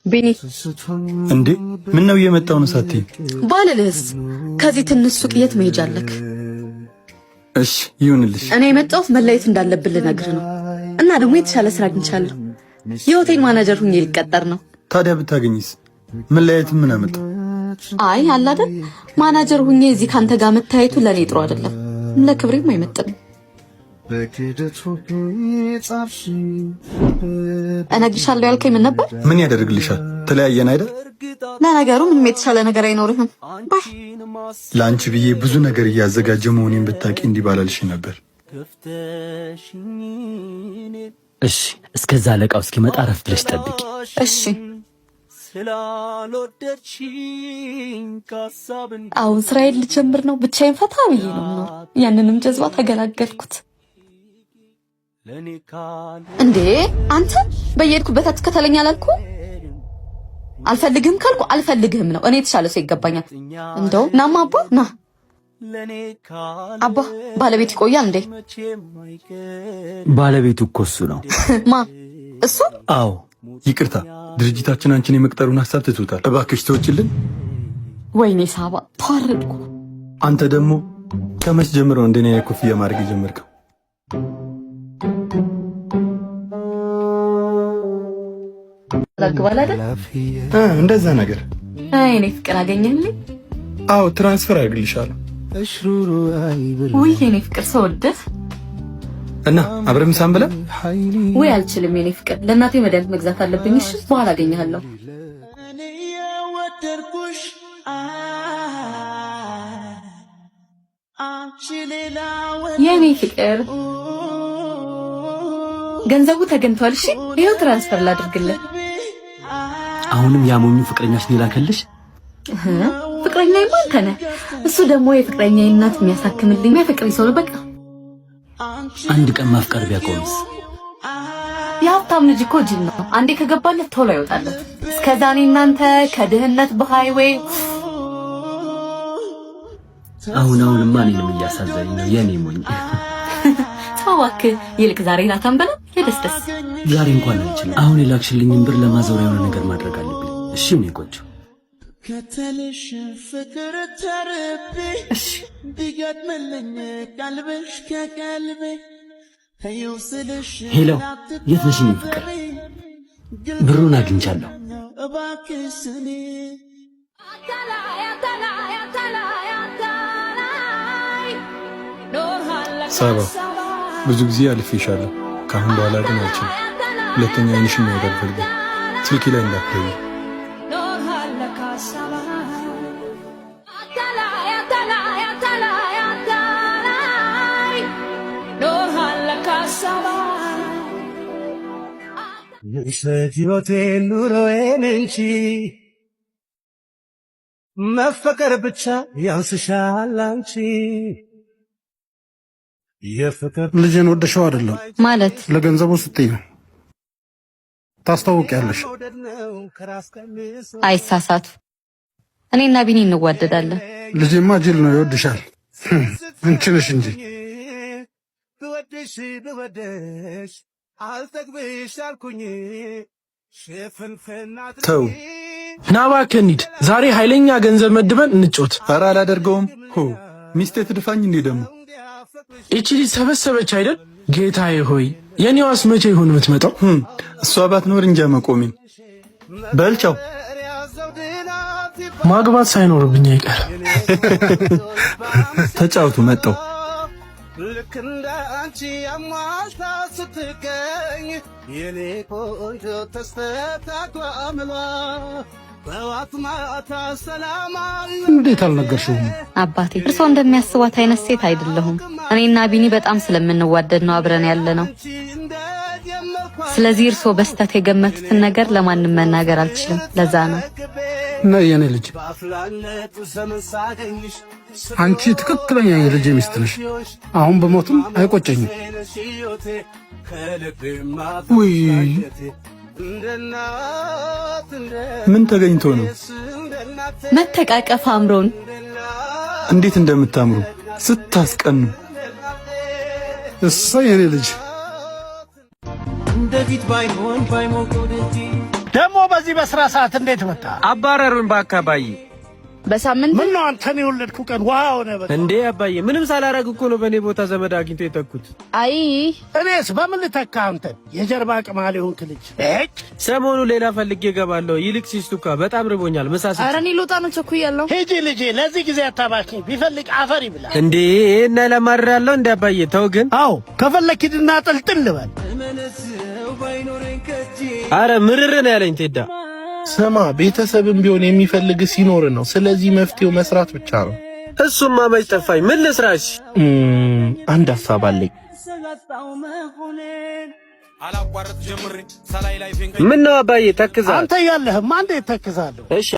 ቤኒ እንዴ ምን ነው የመጣው ነው ሳትይ? ባለልህስ ከዚህ ትንሽ ሱቅ የት መሄጃ አለክ? እሺ ይሁንልሽ። እኔ የመጣሁት መለየት እንዳለብን ልነግርህ ነው እና ደግሞ የተሻለ ስራ አግኝቻለሁ። የሆቴል ማናጀር ሁኜ ሊቀጠር ነው። ታዲያ ብታገኝስ? መለየት ምን አመጣው? አይ አለ አይደል ማናጀር ሁኜ እዚህ ካንተ ጋር መታየቱ ለኔ ጥሩ አይደለም፣ ለክብሬም አይመጥንም። እነግርሻለሁ ያልከኝ ምን ነበር? ምን ያደርግልሻል? ተለያየን አይደል? ለነገሩ ምንም የተሻለ ነገር አይኖርህም። ባይ ለአንቺ ብዬ ብዙ ነገር እያዘጋጀ መሆኔን ብታቂ እንዲህ ባላልሽ ነበር። እሺ እስከዛ አለቃው እስኪመጣ ረፍ ብለሽ ጠብቂ። እሺ አሁን ስራዬን ልጀምር ነው። ብቻዬን ፈታ ብዬ ነው የምኖር። ያንንም ጀዝባ ተገላገልኩት። እንዴ አንተ በየሄድኩበት አትከተለኝ አላልኩም? አልፈልግህም ካልኩ አልፈልግህም ነው። እኔ የተሻለ ሰው ይገባኛል። እንደው ናማ አባ ና አባ ባለቤት ይቆያል እንዴ? ባለቤቱ እኮ እሱ ነው። ማ እሱ? አዎ ይቅርታ፣ ድርጅታችን አንቺን የመቅጠሩን ሐሳብ ትቶታል። እባክሽ ተወችልን። ወይኔ ሳባ ተዋረድኩ። አንተ ደግሞ ከመች ጀምሮ እንደኔ ኮፍያ ማድረግ ጀመርከው? ላግባል አይደል? እንደዛ ነገር። እኔ ፍቅር አገኘልኝ። አዎ ትራንስፈር አድርግልሻለሁ። ውይ የኔ ፍቅር ሰው ወደህ እና አብረን ምሳን ብለን? ወይ አልችልም የኔ ፍቅር፣ ለእናቴ መድኃኒት መግዛት አለብኝ። እሺ በኋላ አገኘሃለሁ። የኔ ፍቅር ገንዘቡ ተገኝቷል። እሺ ይኸው ትራንስፈር ላድርግልህ። አሁንም ያሞኙ ፍቅረኛሽን ይላከልሽ? ፍቅረኛዬ አንተ ነህ። እሱ ደግሞ የፍቅረኛዬ እናት የሚያሳክምልኝ የፍቅሬ ሰው ነው። በቃ አንድ ቀን ማፍቀር ቢያቆምስ? የሀብታም ልጅ እኮ ጅል ነው። አንዴ ከገባለት ቶሎ አይወጣለት። እስከዛ እኔ እናንተ ከድህነት በሃይዌይ አሁንማ እኔንም እያሳዘነኝ ነው የኔ ሞኝ። ታዋክ ይልቅ ዛሬ ላታም በላ የደስደስ ዛሬ እንኳን አንችልም። አሁን የላክሽልኝን ብር ለማዞሪያ የሆነ ነገር ማድረግ አለብኝ። እሺ እኔ ቆንጆ ከተልሽ ፍቅር ተርቤ ቢገጥምልኝ ቀልብሽ ከቀልቤ ሄሎ የት ነሽ የኔ ፍቅር? ብሩን አግኝቻለሁ። ሳባ ብዙ ጊዜ አልፌሻለሁ። ከአሁን በኋላ ግን አልችልም። ሁለተኛ አይንሽን ነው ያደርፈልኝ። ስልኬ ላይ እንዳትደውይ። ሕይወቴን ኑሮዬን እንጂ መፈቀር ብቻ ያንስሻል አንቺ። የፍቅር ልጅን ወደሽው አይደለም ማለት ለገንዘቡ ስትይ ነው። ታስታውቂያለሽ። አይሳሳቱ። እኔና ቢኒ እንዋደዳለን። ልጅማ ጅል ነው፣ ይወድሻል። አንቺ ነሽ እንጂ ብወድሽ ብወድሽ አልጠግብሽ አልኩኝ። ተው ና እባክህ እንሂድ። ዛሬ ኃይለኛ ገንዘብ መድበን እንጮት። ኧረ አላደርገውም። ሚስቴ ትድፋኝ እንዴ ደግሞ? እቺ ልጅ ሰበሰበች አይደል? ጌታዬ ሆይ የኔዋስ መቼ ይሆን የምትመጣው? እሷ ባትኖር እንጃ መቆሜን። በልቻው ማግባት ሳይኖርብኝ አይቀር። ተጫውቱ መጣው። ልክ እንደ አንቺ አሟልታ ስትገኝ የኔ ቆንጆ ተስተካክሏ በዋት ማታ ሰላም እንዴት አልነገርሽውም? አባቴ እርስዎ እንደሚያስቧት አይነት ሴት አይደለሁም። እኔና ቢኒ በጣም ስለምንዋደድ ነው አብረን ያለ ነው። ስለዚህ እርስዎ በስተት የገመቱትን ነገር ለማንም መናገር አልችልም። ለዛ ነው ነይ የኔ ልጅ፣ አንቺ ትክክለኛ የልጄ ሚስት ነሽ። አሁን በሞትም አይቆጨኝም። ውይ ምን ተገኝቶ ነው? መተቃቀፍ አምሮን እንዴት እንደምታምሩ ስታስቀኑ። እሰይ የኔ ልጅ እንደፊት ባይሆን ባይሞቀው ደጅ ደግሞ በዚህ በስራ ሰዓት እንዴት መጣ? አባረሩን በአካባቢ በሳምንት ምን ነው አንተን የወለድኩ ቀን ውሃ ሆነ በቃ። እንዴ አባዬ ምንም ሳላረግ እኮ ነው በእኔ ቦታ ዘመድ አግኝቶ የተኩት። አይ እኔስ በምን ልተካ አንተን? የጀርባ ቅማል የሆንክ ልጅ። ሰሞኑ ሌላ ፈልጌ እገባለሁ። ይልቅ ሲስቱካ በጣም ርቦኛል። ምሳስ ኧረ እኔ ልወጣ ነው ቸኩያለሁ። ሂጂ ልጄ፣ ለዚህ ጊዜ አታባኪ። ቢፈልግ አፈር ይብላ። እንዴ እና ለማድረግ ያለው እንደ አባዬ ተው ግን። አዎ ከፈለክ ሂድና ጥልጥል በል። አረ ምርር ነው ያለኝ ቴዳ። ስማ ቤተሰብም ቢሆን የሚፈልግ ሲኖር ነው። ስለዚህ መፍትሄው መስራት ብቻ ነው። እሱማ መች ጠፋኝ። ምን ልስራሽ? አንድ ሐሳብ አለኝ። ምን ነው አባዬ ተክዛ? አንተ ያለህማ እንዴት ተክዛለሁ? እሺ